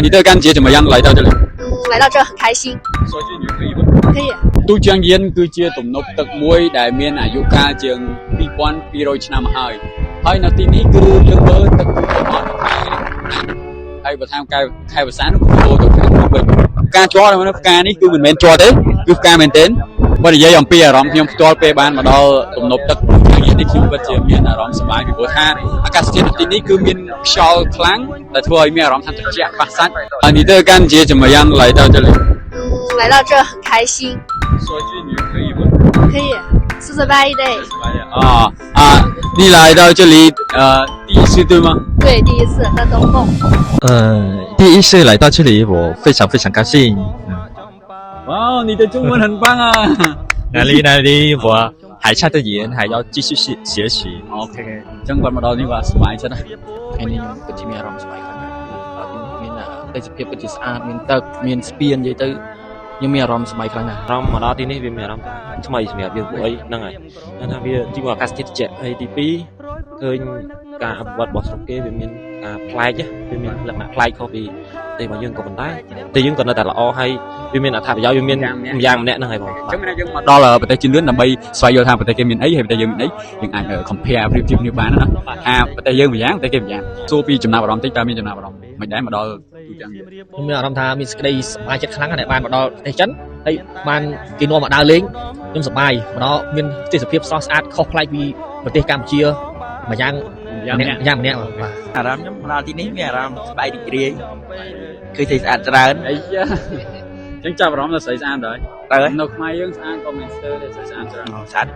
你的感觉怎么样？来到这里？来到这很开心。说句你可以吗？可以。ទូជាងយានគឺជាទំនប់ទឹកមួយដែលមានអាយុកាលជាង2200ឆ្នាំហើយនៅទីនេះគឺយើងមើលទឹកអត់ហើយបើថាខែវស្សានោះគឺទៅខាងនោះវិញផ្កាជ័រហ្នឹងផ្កានេះគឺមិនមែនជ័រទេគឺផ្កាមែនទែនបើនិយាយអំពីអារម្មណ៍ខ្ញុំផ្ទាល់ពេលបានមកដល់ទំនប់ទឹកជាងយាននេះខ្ញុំពិតជាមានអារម្មណ៍សប្បាយពីព្រោះថាអាកាសធាតុទីនេះគឺមានខ្យល់ខ្លាំងដែលធ្វើឲ្យមានអារម្មណ៍ថាត្រជាក់ប៉ះសាច់ហើយ你的感觉怎么样来到这里来到这很开心。说句你可以吗？可以。Surprise你来到这里第一次对吗？对，第一次在东凤。第一次来到这里，我非常非常高兴。哇，你的中文很棒啊！哪里，我还差得远，还要继续学习。OK，ចឹងគាត់មកដល់នេះគាត់សប្បាយចិត្តណាស់ថ្ងៃនេះពិតជាមានអារម្មណ៍សប្បាយខ្លាំងណាស់មានទេសភាពពិតជាស្អាតមានទឹកមានស្ពាននិយាយទៅខ្ញុំមានអារម្មណ៍សប្បាយខ្លាំងណាស់អារម្មណ៍មកដល់ទីនេះវាមានអារម្មណ៍ថ្មីសម្រាប់យើងពួកអីហ្នឹងហើយថាវាទីមួយអាកាសធាតុត្រជាក់ហើយទី2ឃើញការអភិវឌ្ឍរបស់ស្រុកគេវាមានការប្លែកវាមានលក្ខណៈប្លែកខុសពីប្រទេសរបស់យើងក៏ប៉ុន្តែតែយើងក៏នៅតែល្អហើយវាមានអត្ថប្រយោជន៍វាមានយ៉ាងម្នាក់ហ្នឹងហើយបងចឹងយើងមកដល់ប្រទេសជឿនលឿនដើម្បីស្វែងយល់ថាប្រទេសគេមានអីហើយប្រទេសយើងមានអីយើងអាច compare ប្រៀបធៀបគ្នាបានណាថាប្រទេសយើងម្យ៉ាងប្រទេសគេម្យ៉ាងសួរពីចំណាប់អារម្មណ៍តិចតើមានចំណាប់អារម្មណ៍មិនដែរមកដល់ទូទាំងខ្ញុំមានអារម្មណ៍ថាមានសេចក្តីសប្បាយចិត្តខ្លាំងណាស់ដែលបានមកដល់ប្រទេសចិនហើយបានគេនាំមកដើរលេងខ្ញុំសប្បាយមកដល់មានទេសភាពស្រស់ស្អាតខុសប្លែកពីប្រទេសកម្ពុជាមួយយ៉ាងម្នាក់បាទអារម្មណ៍ខ្ញុំមកដល់ទីនេះមានអារម្មណ៍សប្បាយរីករាយគឺស្អាតច្រើនអីយ៉ាចឹងចាប់អារម្មណ៍ដល់ស្អីស្អាតដែរនៅខ្មែរយើងស្អាតក៏មានស្ទើរតែស្អាតច្រើនស្អាត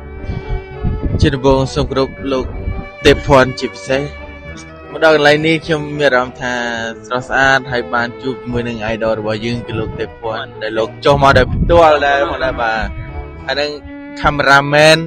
ជាដំបូងសូមគោរពលោកទេពភ័ណ្ឌជាពិសេសមកដល់កន្លែងនេះខ្ញុំមានអារម្មណ៍ថាស្រស់ស្អាតហើយបានជួបជាមួយនឹង idol របស់យើងគឺលោកទេពភ័ណ្ឌដែលលោកចុះមកដោយផ្ទាល់ដែរមកដែរបាទហើយនឹង cameraman